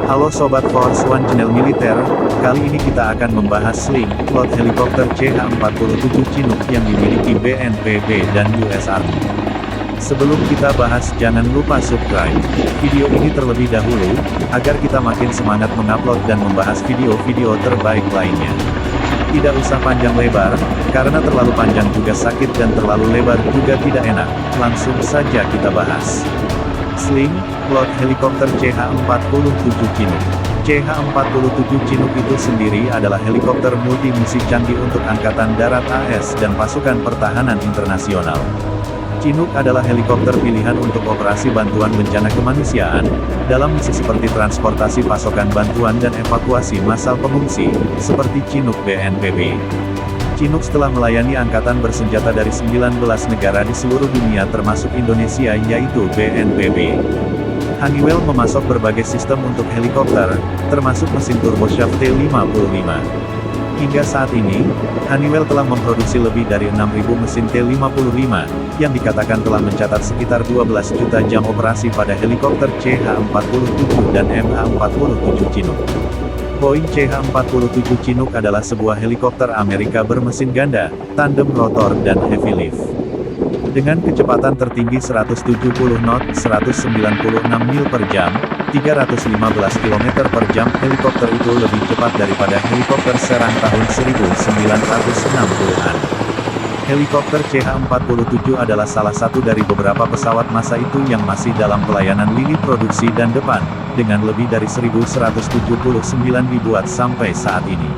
Halo Sobat Force One Channel Militer, kali ini kita akan membahas Sling, lot helikopter CH-47 Chinook yang dimiliki BNPB dan US Army. Sebelum kita bahas, jangan lupa subscribe video ini terlebih dahulu, agar kita makin semangat mengupload dan membahas video-video terbaik lainnya. Tidak usah panjang lebar, karena terlalu panjang juga sakit dan terlalu lebar juga tidak enak, langsung saja kita bahas. Sling, lot helikopter CH-47 Chinook. CH-47 Chinook itu sendiri adalah helikopter multi-misi canggih untuk Angkatan Darat AS dan pasukan pertahanan internasional. Chinook adalah helikopter pilihan untuk operasi bantuan bencana kemanusiaan, dalam misi seperti transportasi pasokan bantuan dan evakuasi massal pengungsi, seperti Chinook BNPB. Chinook setelah melayani angkatan bersenjata dari 19 negara di seluruh dunia termasuk Indonesia yaitu BNPB. Honeywell memasok berbagai sistem untuk helikopter, termasuk mesin turboshaft T-55. Hingga saat ini, Honeywell telah memproduksi lebih dari 6.000 mesin T-55, yang dikatakan telah mencatat sekitar 12 juta jam operasi pada helikopter CH-47 dan MH-47 Chinook. Boeing CH-47 Chinook adalah sebuah helikopter Amerika bermesin ganda, tandem rotor dan heavy lift. Dengan kecepatan tertinggi 170 knot, 196 mil per jam, 315 km per jam, helikopter itu lebih cepat daripada helikopter serang tahun 1960-an. Helikopter CH-47 adalah salah satu dari beberapa pesawat masa itu yang masih dalam pelayanan lini produksi dan depan, dengan lebih dari 1.179 dibuat sampai saat ini.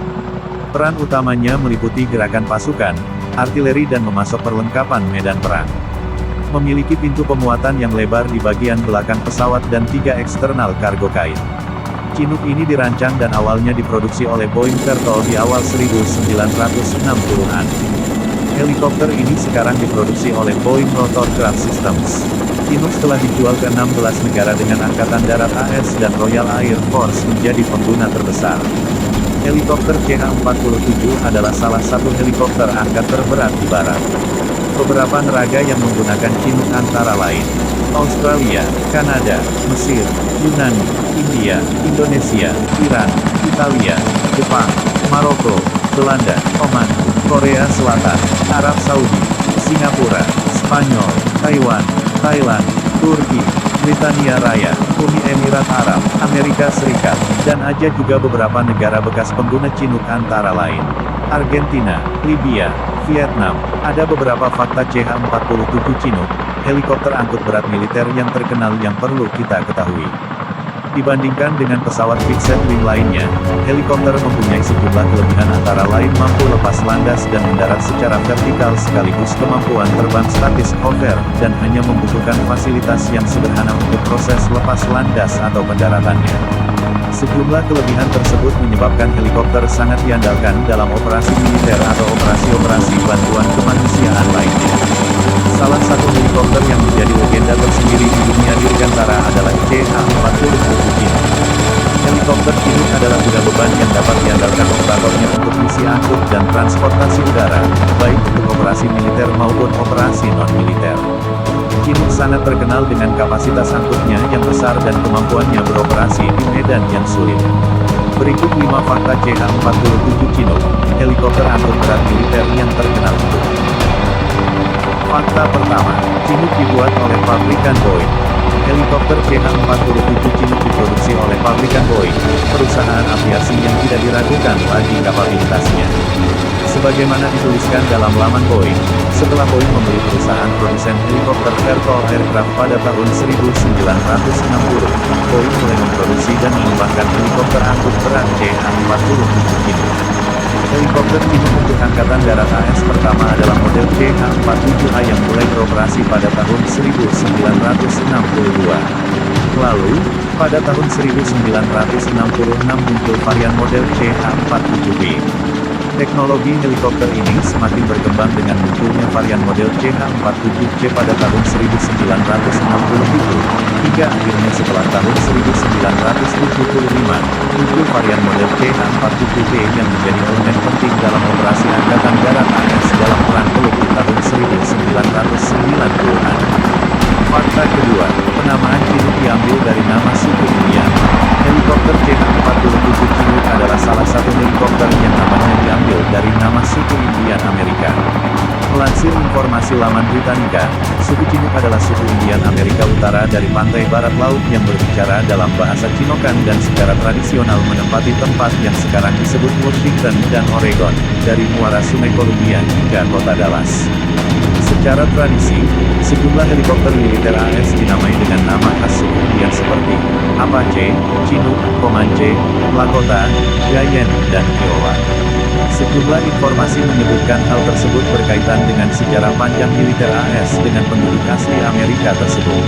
Peran utamanya meliputi gerakan pasukan, artileri dan memasok perlengkapan medan perang. Memiliki pintu pemuatan yang lebar di bagian belakang pesawat dan 3 eksternal kargo kain. Chinook ini dirancang dan awalnya diproduksi oleh Boeing Vertol di awal 1960-an. Helikopter ini sekarang diproduksi oleh Boeing Rotorcraft Systems. Chinook telah dijual ke 16 negara dengan Angkatan Darat AS dan Royal Air Force menjadi pengguna terbesar. Helikopter CH-47 adalah salah satu helikopter angkat terberat di barat. Beberapa neraga yang menggunakan Chinook antara lain Australia, Kanada, Mesir, Yunani, India, Indonesia, Iran, Italia, Jepang, Maroko, Belanda, Oman, Korea Selatan, Arab Saudi, Singapura, Spanyol, Taiwan, Thailand, Turki, Britania Raya, Uni Emirat Arab, Amerika Serikat, dan ada juga beberapa negara bekas pengguna Chinook antara lain Argentina, Libya, Vietnam. Ada beberapa fakta CH-47 Chinook, helikopter angkut berat militer yang terkenal yang perlu kita ketahui. Dibandingkan dengan pesawat fixed wing lainnya, helikopter mempunyai sejumlah kelebihan antara lain mampu lepas landas dan mendarat secara vertikal sekaligus kemampuan terbang statis hover, dan hanya membutuhkan fasilitas yang sederhana untuk proses lepas landas atau pendaratannya. Sejumlah kelebihan tersebut menyebabkan helikopter sangat diandalkan dalam operasi militer atau operasi-operasi bantuan kemanusiaan lainnya. Salah satu helikopter yang menjadi legenda tersendiri di dunia dirgantara adalah CH-47 Chinook. Helikopter Chinook adalah kuda beban yang dapat diandalkan operatornya untuk misi angkut dan transportasi udara, baik untuk operasi militer maupun operasi non-militer. Chinook sangat terkenal dengan kapasitas angkutnya yang besar dan kemampuannya beroperasi di medan yang sulit. Berikut 5 fakta CH-47 Chinook, helikopter angkut berat militer yang terkenal itu. Fakta pertama, Chinook dibuat oleh pabrikan Boeing. Helikopter CH-47 Chinook diproduksi oleh pabrikan Boeing, perusahaan aviasi yang tidak diragukan lagi kapabilitasnya. Sebagaimana dituliskan dalam laman Boeing, setelah Boeing membeli perusahaan produsen helikopter Vertol Aircraft pada tahun 1960, Boeing mulai memproduksi dan mengembangkan helikopter angkut berat CH-47 Chinook. Helikopter Chinook untuk Angkatan Darat AS pertama adalah model CH-47A yang mulai beroperasi pada tahun 1962. Lalu, pada tahun 1966 muncul varian model CH-47B. Teknologi helikopter ini semakin berkembang dengan munculnya varian model CH-47C pada tahun 1960 itu, hingga akhirnya setelah tahun 1975, muncul varian model CH-47B yang menjadi elemen penting dalam operasi Angkatan Darat AS dalam perang Teluk di tahun 1990-an. Fakta kedua, penamaan Chinook diambil dari nama suku Indian. Helikopter salah satu helikopter yang namanya diambil dari nama suku Indian Amerika. Melansir informasi laman Britannica, suku Chinook adalah suku Indian Amerika Utara dari pantai barat laut yang berbicara dalam bahasa Cinokan dan secara tradisional menempati tempat yang sekarang disebut Washington dan Oregon, dari muara Sungai Columbia hingga kota Dallas. Secara tradisi, sejumlah helikopter militer AS dinamai dengan nama khas suku Indian seperti Apache, Chinook, Comanche, Lakota, Cheyenne, dan Kiowa. Sejumlah informasi menyebutkan hal tersebut berkaitan dengan sejarah panjang militer AS dengan penduduk asli Amerika tersebut.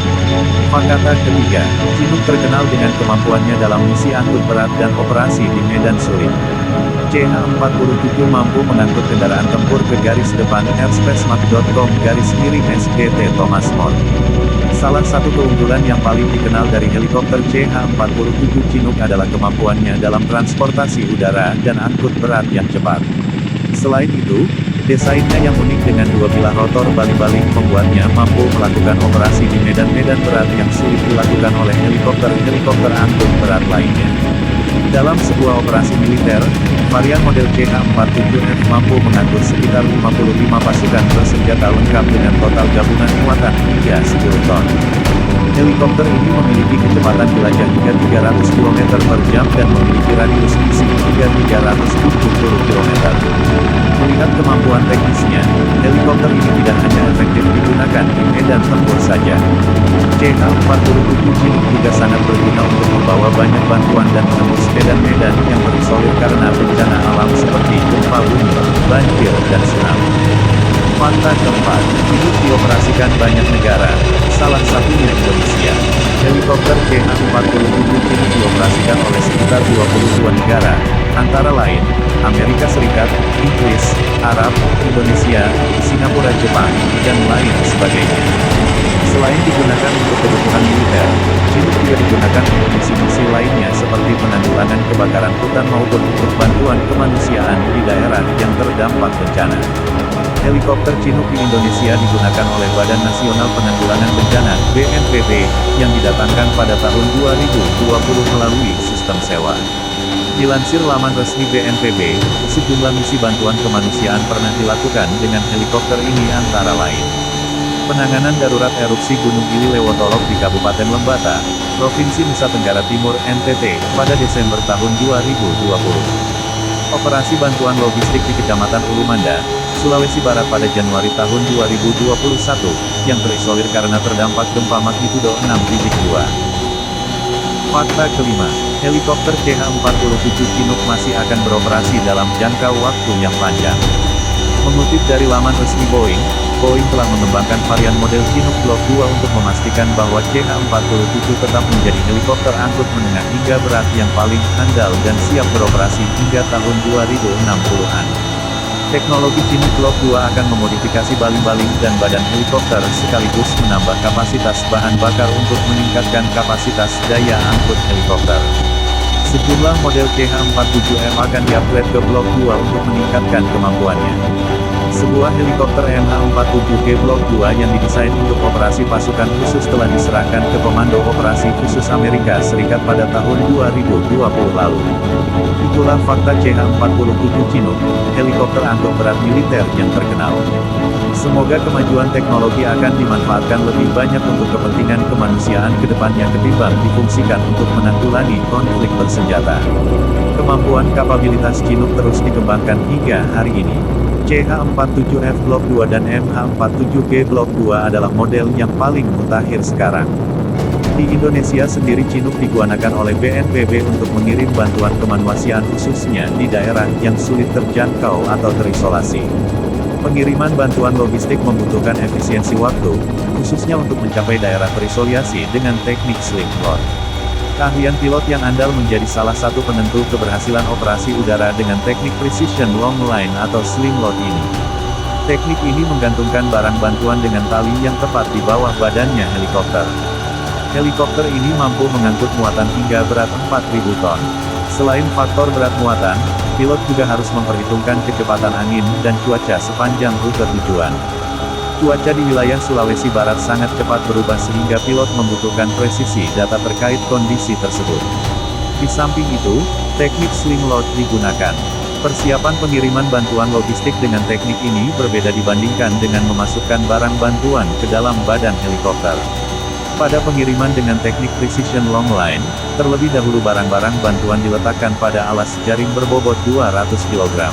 Fakta ketiga, Chinook terkenal dengan kemampuannya dalam misi angkut berat dan operasi di medan sulit. CH-47 mampu mengangkut kendaraan tempur ke garis depan airspaceMap.com /SGT Thomas More. Salah satu keunggulan yang paling dikenal dari helikopter CH-47 Chinook adalah kemampuannya dalam transportasi udara dan angkut berat yang cepat. Selain itu, desainnya yang unik dengan dua bilah rotor balik-balik membuatnya mampu melakukan operasi di medan-medan berat yang sulit dilakukan oleh helikopter-helikopter angkut berat lainnya. Dalam sebuah operasi militer, varian model CH-47F mampu mengangkut sekitar 55 pasukan bersenjata lengkap dengan total gabungan muatan hingga 10 ton. Helikopter ini memiliki kecepatan jelajah hingga 300 km per jam dan memiliki radius misi hingga 370 km. Melihat kemampuan teknisnya, helikopter ini tidak hanya efektif digunakan di medan tempur saja. CH-47 Chinook juga sangat berguna untuk membawa banyak bantuan dan menembus medan-medan yang terisolir karena bencana alam seperti gempa bumi, banjir, dan tsunami. Fakta keempat, Chinook dioperasikan banyak negara, salah satunya Indonesia. Helikopter CH-47 Chinook dioperasikan oleh sekitar 22 negara, antara lain, Amerika Serikat, Inggris, Arab, Indonesia, Singapura, Jepang, dan lain sebagainya. Selain digunakan untuk kebutuhan militer, Chinook juga digunakan untuk misi-misi lainnya seperti penanggulangan kebakaran hutan maupun untuk bantuan kemanusiaan di daerah yang terdampak bencana. Helikopter Chinook di Indonesia digunakan oleh Badan Nasional Penanggulangan Bencana (BNPB) yang didatangkan pada tahun 2020 melalui sistem sewa. Dilansir laman resmi BNPB, sejumlah misi bantuan kemanusiaan pernah dilakukan dengan helikopter ini antara lain. Penanganan darurat erupsi Gunung Gili Lewotolok di Kabupaten Lembata, Provinsi Nusa Tenggara Timur (NTT) pada Desember tahun 2020. Operasi bantuan logistik di Kecamatan Ulumanda, Sulawesi Barat pada Januari tahun 2021, yang terisolir karena terdampak gempa magnitudo 6,2. Fakta kelima, helikopter CH-47 Chinook masih akan beroperasi dalam jangka waktu yang panjang. Mengutip dari laman resmi Boeing telah mengembangkan varian model Chinook Block 2 untuk memastikan bahwa CH-47 tetap menjadi helikopter angkut menengah hingga berat yang paling andal dan siap beroperasi hingga tahun 2060-an. Teknologi Chinook Block 2 akan memodifikasi baling-baling dan badan helikopter sekaligus menambah kapasitas bahan bakar untuk meningkatkan kapasitas daya angkut helikopter. Sejumlah model CH-47M akan di-upgrade ke Block 2 untuk meningkatkan kemampuannya. Sebuah helikopter MH-47G Block 2 yang didesain untuk operasi pasukan khusus telah diserahkan ke Komando Operasi Khusus Amerika Serikat pada tahun 2020 lalu. Itulah fakta CH-47 Chinook, helikopter angkut berat militer yang terkenal. Semoga kemajuan teknologi akan dimanfaatkan lebih banyak untuk kepentingan kemanusiaan ke depannya ketimbang difungsikan untuk menanggulangi konflik bersenjata. Kemampuan kapabilitas Chinook terus dikembangkan hingga hari ini. CH-47F Block 2 dan MH-47G Block 2 adalah model yang paling mutakhir sekarang. Di Indonesia sendiri Chinook digunakan oleh BNPB untuk mengirim bantuan kemanusiaan khususnya di daerah yang sulit terjangkau atau terisolasi. Pengiriman bantuan logistik membutuhkan efisiensi waktu, khususnya untuk mencapai daerah terisolasi dengan teknik slim load. Keahlian pilot yang andal menjadi salah satu penentu keberhasilan operasi udara dengan teknik precision long line atau slim load ini. Teknik ini menggantungkan barang bantuan dengan tali yang tepat di bawah badannya helikopter. Helikopter ini mampu mengangkut muatan hingga berat 4.000 ton. Selain faktor berat muatan, pilot juga harus memperhitungkan kecepatan angin dan cuaca sepanjang rute tujuan. Cuaca di wilayah Sulawesi Barat sangat cepat berubah sehingga pilot membutuhkan presisi data terkait kondisi tersebut. Di samping itu, Teknik sling load digunakan. Persiapan pengiriman bantuan logistik dengan teknik ini berbeda dibandingkan dengan memasukkan barang bantuan ke dalam badan helikopter. Pada pengiriman dengan teknik precision long line, terlebih dahulu barang-barang bantuan diletakkan pada alas jaring berbobot 200 kg.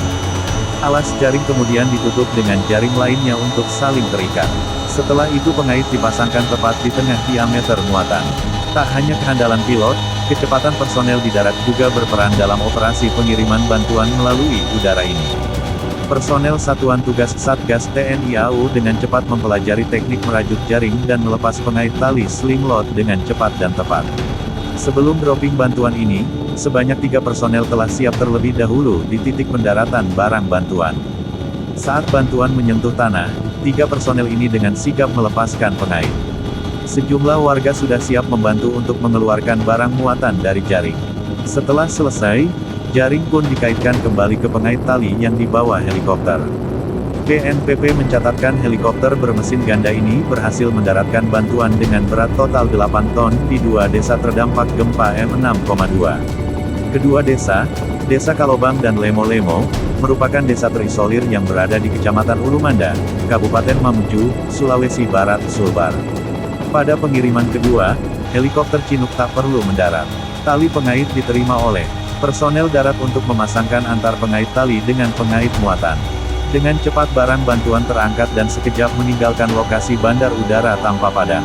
Alas jaring kemudian ditutup dengan jaring lainnya untuk saling terikat. Setelah itu pengait dipasangkan tepat di tengah diameter muatan. Tak hanya kehandalan pilot, kecepatan personel di darat juga berperan dalam operasi pengiriman bantuan melalui udara ini. Personel Satuan Tugas Satgas TNI AU dengan cepat mempelajari teknik merajut jaring dan melepas pengait tali sling load dengan cepat dan tepat. Sebelum dropping bantuan ini, sebanyak 3 personel telah siap terlebih dahulu di titik pendaratan barang bantuan. Saat bantuan menyentuh tanah, 3 personel ini dengan sigap melepaskan pengait. Sejumlah warga sudah siap membantu untuk mengeluarkan barang muatan dari jaring. Setelah selesai, jaring pun dikaitkan kembali ke pengait tali yang dibawa helikopter. BNPB mencatatkan helikopter bermesin ganda ini berhasil mendaratkan bantuan dengan berat total 8 ton di 2 desa terdampak gempa M6,2. Kedua desa, Desa Kalobang dan Lemo-Lemo, merupakan desa terisolir yang berada di Kecamatan Ulumanda, Kabupaten Mamuju, Sulawesi Barat, Sulbar. Pada pengiriman kedua, helikopter Chinook tak perlu mendarat. Tali pengait diterima oleh personel darat untuk memasangkan antar pengait tali dengan pengait muatan. Dengan cepat barang bantuan terangkat dan sekejap meninggalkan lokasi bandar udara tanpa padang.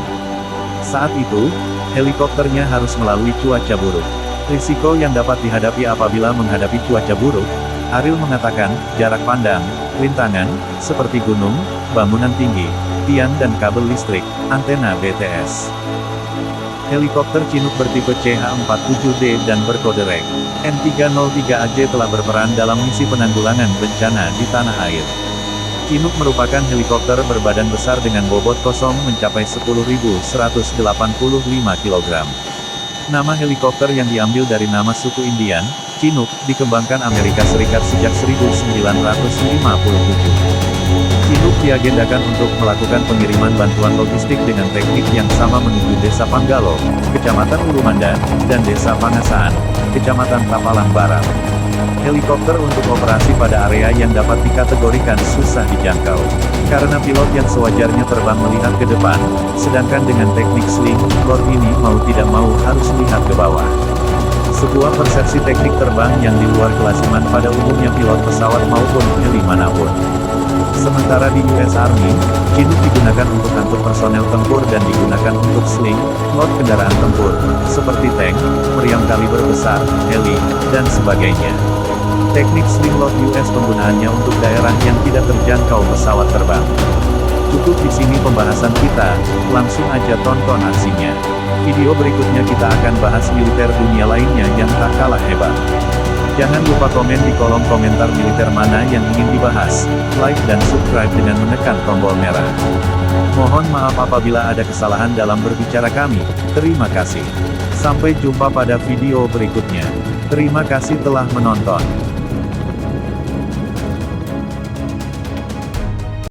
Saat itu, helikopternya harus melalui cuaca buruk. Risiko yang dapat dihadapi apabila menghadapi cuaca buruk, Ariel mengatakan, jarak pandang, rintangan, seperti gunung, bangunan tinggi, tiang dan kabel listrik, antena BTS. Helikopter Chinook bertipe CH-47D dan berkode REG N303AJ telah berperan dalam misi penanggulangan bencana di tanah air. Chinook merupakan helikopter berbadan besar dengan bobot kosong mencapai 10.185 kg. Nama helikopter yang diambil dari nama suku Indian, Chinook, dikembangkan Amerika Serikat sejak 1957. Chinook diagendakan untuk melakukan pengiriman bantuan logistik dengan teknik yang sama menuju Desa Panggalo, Kecamatan Ulumanda, dan Desa Pangasaan, Kecamatan Tapalang Barat. Helikopter untuk operasi pada area yang dapat dikategorikan susah dijangkau. Karena pilot yang sewajarnya terbang melihat ke depan, sedangkan dengan teknik sling load ini mau tidak mau harus lihat ke bawah. Sebuah persepsi teknik terbang yang di luar kelasiman pada umumnya pilot pesawat maupun heli manapun. Sementara di US Army, Chinook digunakan untuk angkut personel tempur dan digunakan untuk sling load kendaraan tempur, seperti tank, meriam kaliber besar, heli, dan sebagainya. Teknik sling load US penggunaannya untuk daerah yang tidak terjangkau pesawat terbang. Cukup di sini pembahasan kita, langsung aja tonton aksinya. Video berikutnya kita akan bahas militer dunia lainnya yang tak kalah hebat. Jangan lupa komen di kolom komentar militer mana yang ingin dibahas, like dan subscribe dengan menekan tombol merah. Mohon maaf apabila ada kesalahan dalam berbicara kami, terima kasih. Sampai jumpa pada video berikutnya. Terima kasih telah menonton.